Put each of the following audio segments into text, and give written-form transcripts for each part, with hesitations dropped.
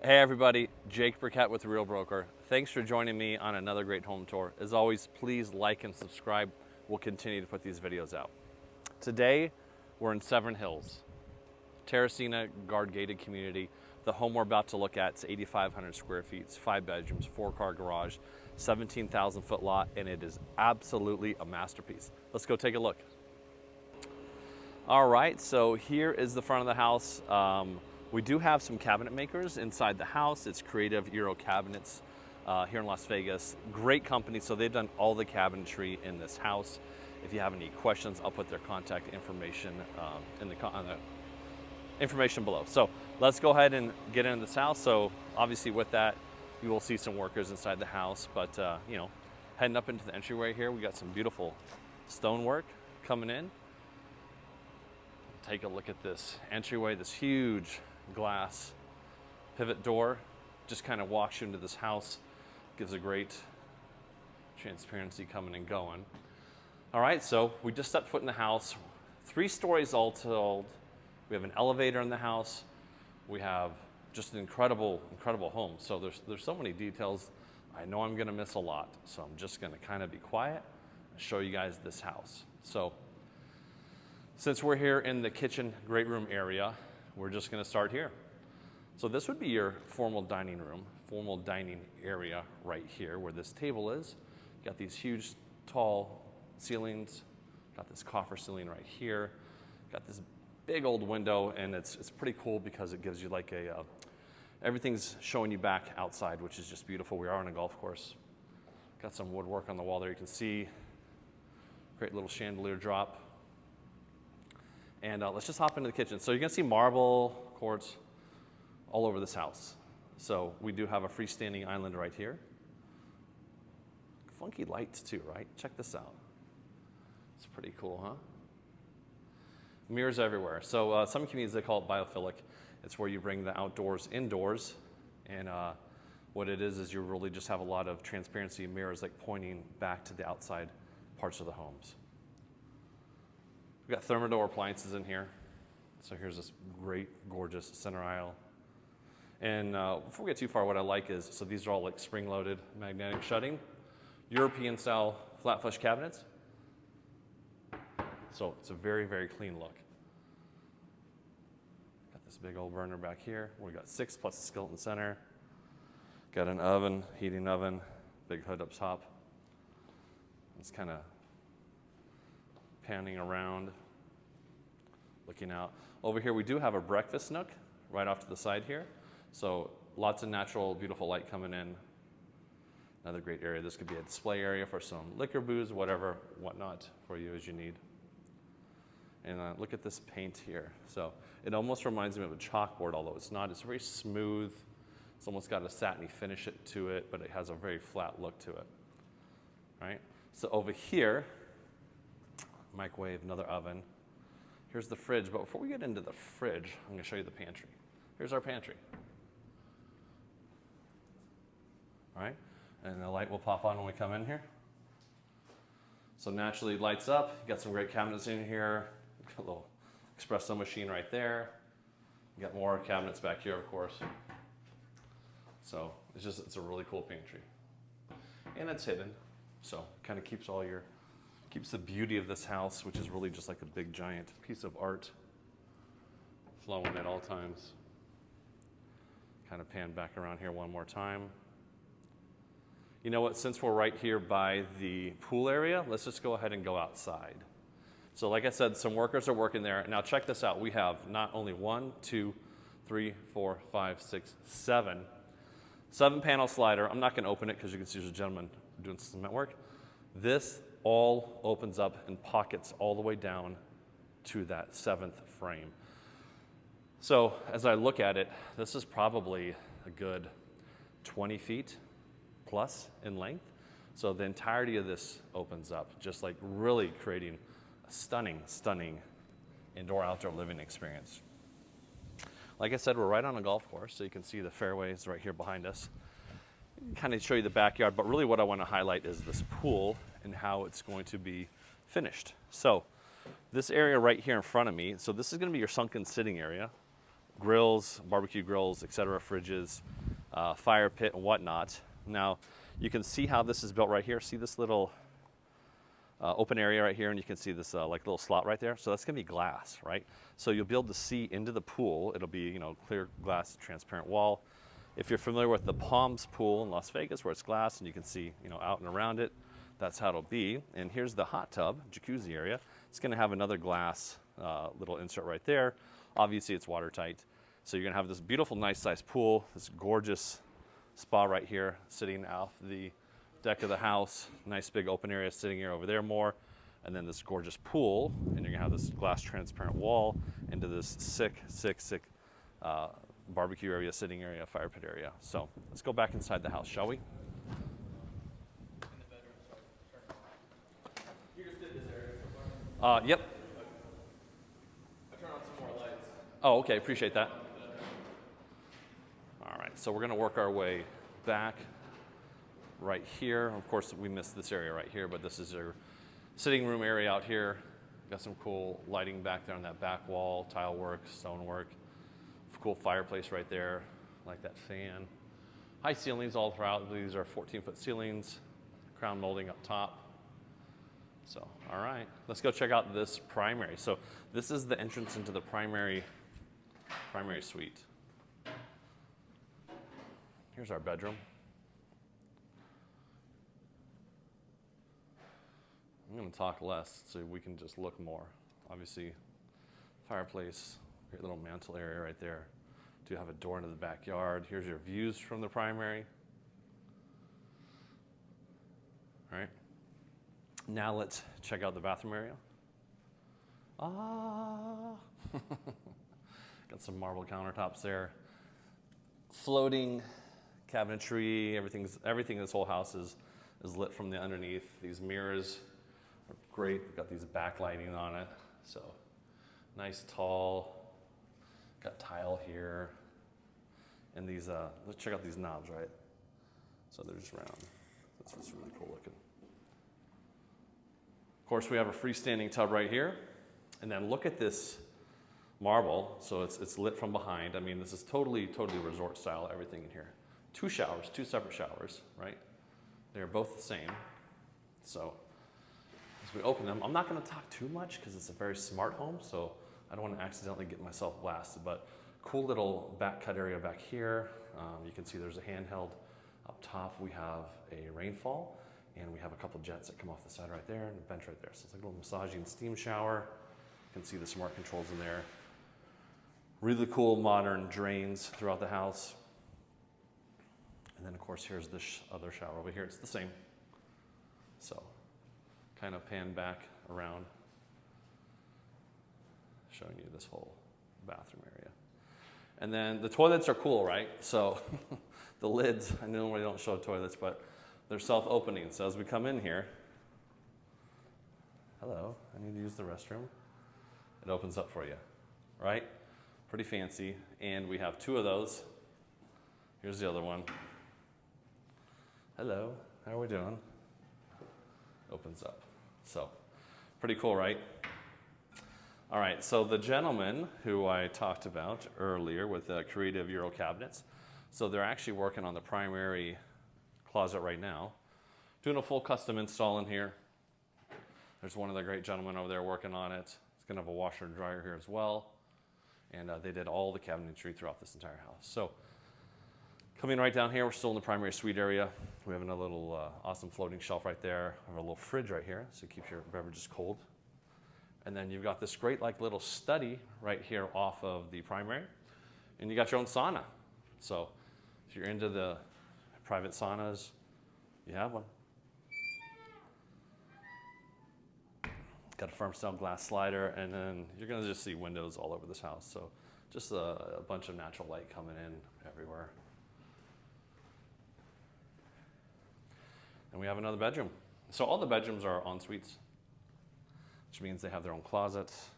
Hey everybody, Jake Burkett with The Real Broker. Thanks for joining me on another great home tour. As always, please like and subscribe. We'll continue to put these videos out. Today, we're in Severn Hills, Terracina guard gated community. The home we're about to look at is 8,500 square feet, it's 5 bedrooms, 4-car garage, 17,000 foot lot, and it is absolutely a masterpiece. Let's go take a look. All right, so here is the front of the house. We do have some cabinet makers inside the house. It's Creative Euro Cabinets here in Las Vegas. Great company, so they've done all the cabinetry in this house. If you have any questions, I'll put their contact information on the information below. So let's go ahead and get into this house. So obviously with that, you will see some workers inside the house, but you know, heading up into the entryway here, we got some beautiful stonework coming in. Take a look at this entryway, this huge glass pivot door just kind of walks you into this house, gives a great transparency coming and going. All right, so we just stepped foot in the house, 3 stories all told. We have an elevator in the house. We have just an incredible home. So there's so many details. I know I'm gonna miss a lot, so I'm just gonna kind of be quiet and show you guys this house. So since we're here in the kitchen great room area, we're just gonna start here. So this would be your formal dining room, formal dining area right here where this table is. Got these huge, tall ceilings. Got this coffer ceiling right here. Got this big old window, and it's pretty cool because it gives you like everything's showing you back outside, which is just beautiful. We are on a golf course. Got some woodwork on the wall there. You can see great little chandelier drop. And let's just hop into the kitchen. So you're gonna see marble, quartz, all over this house. So we do have a freestanding island right here. Funky lights too, right? Check this out. It's pretty cool, huh? Mirrors everywhere. So some communities, they call it biophilic. It's where you bring the outdoors indoors. And what it is you really just have a lot of transparency and mirrors like pointing back to the outside parts of the homes. We've got Thermador appliances in here. So here's this great, gorgeous center aisle. And before we get too far, what I like is, so these are all like spring-loaded magnetic shutting, European-style flat flush cabinets. So it's a very clean look. Got this big old burner back here. We got 6 plus a skeleton center. Got an oven, heating oven, big hood up top. It's kind of panning around, looking out. Over here we do have a breakfast nook right off to the side here. So lots of natural, beautiful light coming in. Another great area. This could be a display area for some liquor, booze, whatever, whatnot for you as you need. And look at this paint here. So it almost reminds me of a chalkboard, although it's not. It's very smooth. It's almost got a satiny finish to it, but it has a very flat look to it. Right? So over here, microwave, another oven. Here's the fridge, but before we get into the fridge, I'm gonna show you the pantry. Here's our pantry. All right, and the light will pop on when we come in here. So naturally lights up. You got some great cabinets in here. Got a little espresso machine right there. You got more cabinets back here, of course. So it's a really cool pantry. And it's hidden, so kind of keeps the beauty of this house, which is really just like a big giant piece of art flowing at all times. Kind of pan back around here one more time. You know what, since we're right here by the pool area, let's just go ahead and go outside. So like I said, some workers are working there. Now check this out. We have not only 1, 2, 3, 4, 5, 6, 7 panel slider. I'm not gonna open it because you can see there's a gentleman doing some cement work. This all opens up and pockets all the way down to that 7th frame. So as I look at it, this is probably a good 20 feet plus in length. So the entirety of this opens up, just like really creating a stunning indoor-outdoor living experience. Like I said, we're right on a golf course, so you can see the fairways right here behind us. Kind of show you the backyard, but really what I want to highlight is this pool and how it's going to be finished. So this area right here in front of me, so this is going to be your sunken sitting area. grills, barbecue grills, etc., fridges, fire pit, and whatnot. Now, you can see how this is built right here. See this little open area right here, and you can see this like little slot right there. So that's gonna be glass, right? So you'll be able to see into the pool. It'll be, you know, clear glass, transparent wall. If you're familiar with the Palms pool in Las Vegas, where it's glass and you can see, you know, out and around it, that's how it'll be. And here's the hot tub, jacuzzi area. It's gonna have another glass little insert right there. Obviously, it's watertight. So you're gonna have this beautiful, nice sized pool, this gorgeous spa right here, sitting off the deck of the house. Nice big open area sitting here over there more. And then this gorgeous pool, and you're gonna have this glass transparent wall into this sick barbecue area, sitting area, fire pit area. So let's go back inside the house, shall we? You just did this area so far? Yep. I turn on some more lights. Oh, okay, appreciate that. All right, so we're gonna work our way back right here. Of course, we missed this area right here, but this is your sitting room area out here. Got some cool lighting back there on that back wall, tile work, stone work. Cool fireplace right there, like that fan. High ceilings all throughout. These are 14-foot ceilings, crown molding up top. So, all right, let's go check out this primary. So this is the entrance into the primary suite. Here's our bedroom. I'm gonna talk less so we can just look more. Obviously, fireplace, great little mantle area right there. Do have a door into the backyard. Here's your views from the primary. All right. Now let's check out the bathroom area. Got some marble countertops there. Floating cabinetry. Everything in this whole house is lit from the underneath. These mirrors are great. We've got these backlighting on it. So nice tall. Got tile here. And these, let's check out these knobs, right? So they're just round. That's what's really cool looking. Of course, we have a freestanding tub right here. And then look at this marble. So it's lit from behind. I mean, this is totally resort style, everything in here. 2 showers, 2 separate showers, right? They're both the same. So as we open them, I'm not gonna talk too much because it's a very smart home, so I don't want to accidentally get myself blasted, but cool little back cut area back here. You can see there's a handheld up top. We have a rainfall, and we have a couple jets that come off the side right there, and a bench right there. So it's like a little massaging steam shower. You can see the smart controls in there. Really cool modern drains throughout the house. And then of course, here's this other shower over here. It's the same. So kind of pan back around, showing you this whole bathroom area. And then the toilets are cool, right? So the lids, I normally don't show toilets, but they're self-opening. So as we come in here, hello, I need to use the restroom. It opens up for you, right? Pretty fancy. And we have 2 of those. Here's the other one. Hello, how are we doing? Opens up. So pretty cool, right? All right, so the gentleman who I talked about earlier with the creative Euro cabinets, so they're actually working on the primary closet right now, doing a full custom install in here. There's one of the great gentlemen over there working on it. It's gonna have a washer and dryer here as well. And they did all the cabinetry throughout this entire house. So coming right down here, we're still in the primary suite area. We have another little awesome floating shelf right there. We have a little fridge right here, so it keeps your beverages cold. And then you've got this great like little study right here off of the primary. And you got your own sauna. So if you're into the private saunas, you have one. Got a firm style glass slider, and then you're gonna just see windows all over this house. So just a bunch of natural light coming in everywhere. And we have another bedroom. So all the bedrooms are en suites, which means they have their own closets,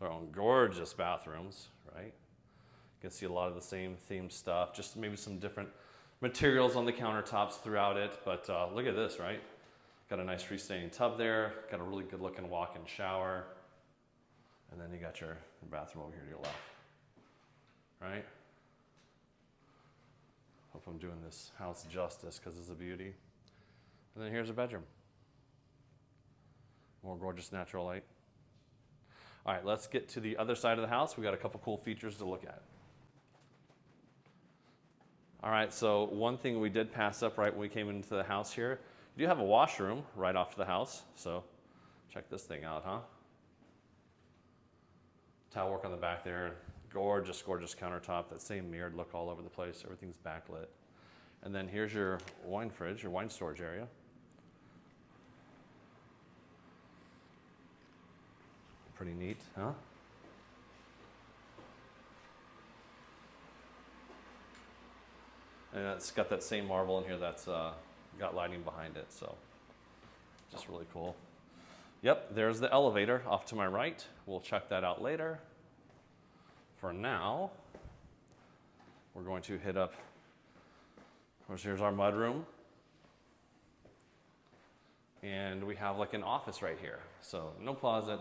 their own gorgeous bathrooms, right? You can see a lot of the same themed stuff, just maybe some different materials on the countertops throughout it. But look at this, right? Got a nice freestanding tub there, got a really good looking walk-in shower, and then you got your bathroom over here to your left. right? Hope I'm doing this house justice because it's a beauty. And then here's a bedroom. More gorgeous natural light. All right, let's get to the other side of the house. We got a couple cool features to look at. All right, so one thing we did pass up right when we came into the house here, you do have a washroom right off the house. So check this thing out, huh? Tile work on the back there. Gorgeous, gorgeous countertop. That same mirrored look all over the place. Everything's backlit. And then here's your wine fridge, your wine storage area. Pretty neat, huh? And it's got that same marble in here that's got lighting behind it, so just really cool. Yep, there's the elevator off to my right. We'll check that out later. For now, we're going to hit up, of course, here's our mudroom. And we have like an office right here. So no closet.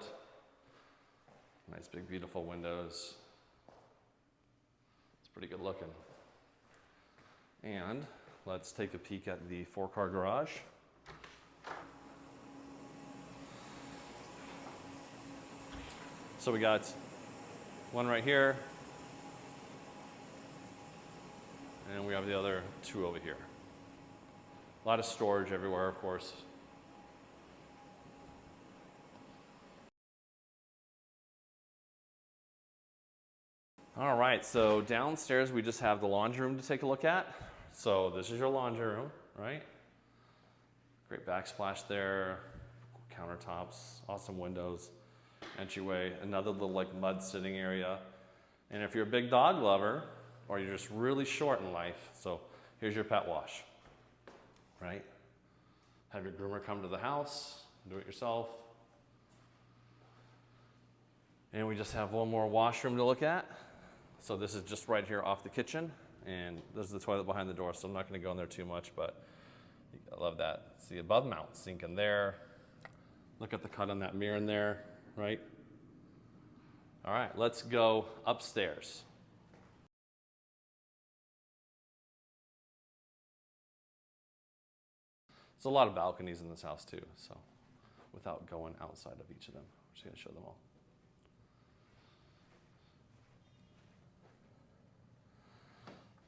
Nice big beautiful windows. It's pretty good looking. And let's take a peek at the 4-car garage. So we got one right here, and we have the other 2 over here. A lot of storage everywhere, of course. All right, so downstairs we just have the laundry room to take a look at. So this is your laundry room, right? Great backsplash there, countertops, awesome windows, entryway, another little like mud sitting area. And if you're a big dog lover, or you're just really short in life, so here's your pet wash, right? Have your groomer come to the house, do it yourself. And we just have one more washroom to look at. So this is just right here off the kitchen, and there's the toilet behind the door, so I'm not going to go in there too much, but I love that. See above mount sink in there. Look at the cut on that mirror in there, right? All right, let's go upstairs. There's a lot of balconies in this house too, so without going outside of each of them, I'm just going to show them all.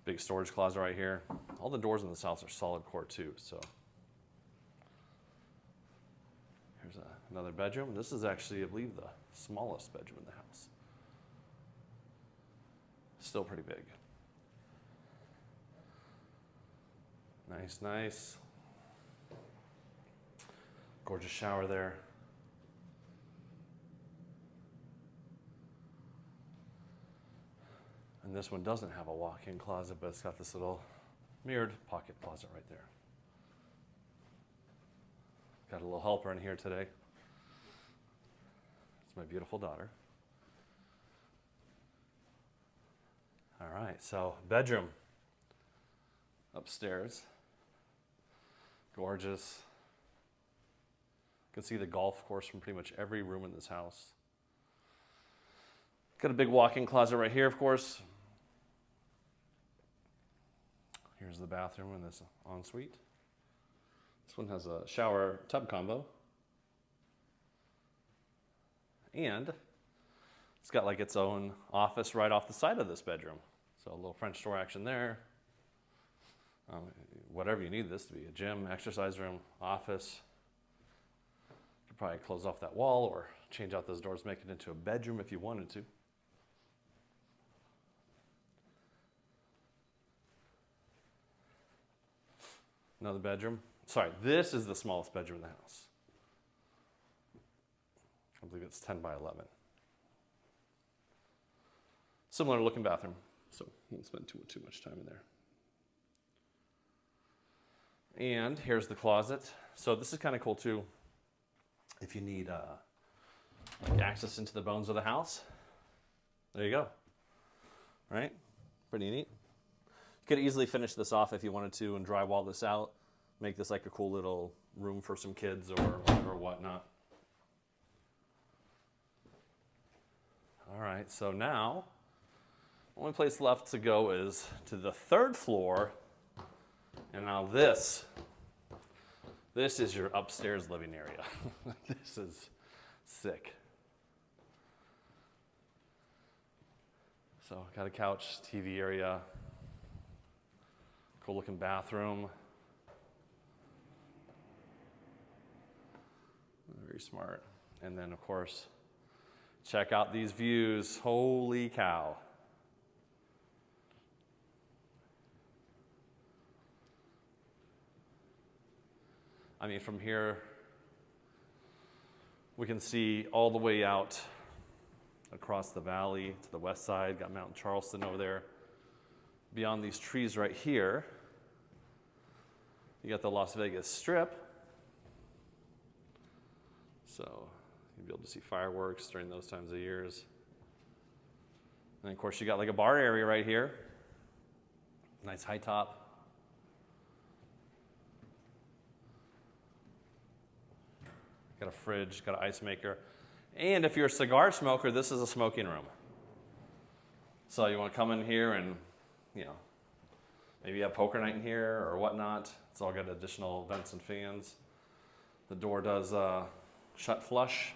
Big storage closet right here. All the doors in this house are solid core too, so. Here's another bedroom. This is actually, I believe, the smallest bedroom in the house. Still pretty big. Nice, nice. Gorgeous shower there. And this one doesn't have a walk-in closet, but it's got this little mirrored pocket closet right there. Got a little helper in here today. It's my beautiful daughter. All right, so bedroom upstairs. Gorgeous. You can see the golf course from pretty much every room in this house. Got a big walk-in closet right here, of course. Here's the bathroom in this ensuite. This one has a shower tub combo. And it's got like its own office right off the side of this bedroom. So a little French door action there. Whatever you need this to be, a gym, exercise room, office. You could probably close off that wall or change out those doors, make it into a bedroom if you wanted to. Another bedroom. Sorry, this is the smallest bedroom in the house. I believe it's 10 by 11. Similar looking bathroom, so won't spend too much time in there. And here's the closet. So this is kind of cool too. If you need like access into the bones of the house, there you go. Right? Pretty neat. You could easily finish this off if you wanted to and drywall this out. Make this like a cool little room for some kids or whatnot. All right, so now Only place left to go is to the 3rd floor. And now this is your upstairs living area. This is sick. So got a couch, TV area, cool looking bathroom. Very smart. And then of course, check out these views. Holy cow. I mean, from here, we can see all the way out across the valley to the west side. Got Mount Charleston over there. Beyond these trees right here, you got the Las Vegas Strip. So you'll be able to see fireworks during those times of years. And of course, you got like a bar area right here. Nice high top. Got a fridge, got an ice maker. And if you're a cigar smoker, this is a smoking room. So you want to come in here and, you know, maybe you have poker night in here or whatnot. It's all got additional vents and fans. The door does shut flush.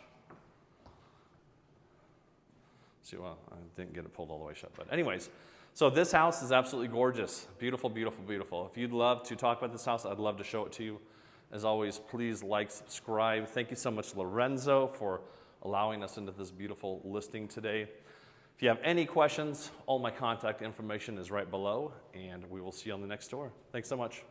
See, well, I didn't get it pulled all the way shut. But anyways, so this house is absolutely gorgeous. Beautiful, beautiful, beautiful. If you'd love to talk about this house, I'd love to show it to you. As always, please like, subscribe. Thank you so much, Lorenzo, for allowing us into this beautiful listing today. If you have any questions, all my contact information is right below, and we will see you on the next tour. Thanks so much.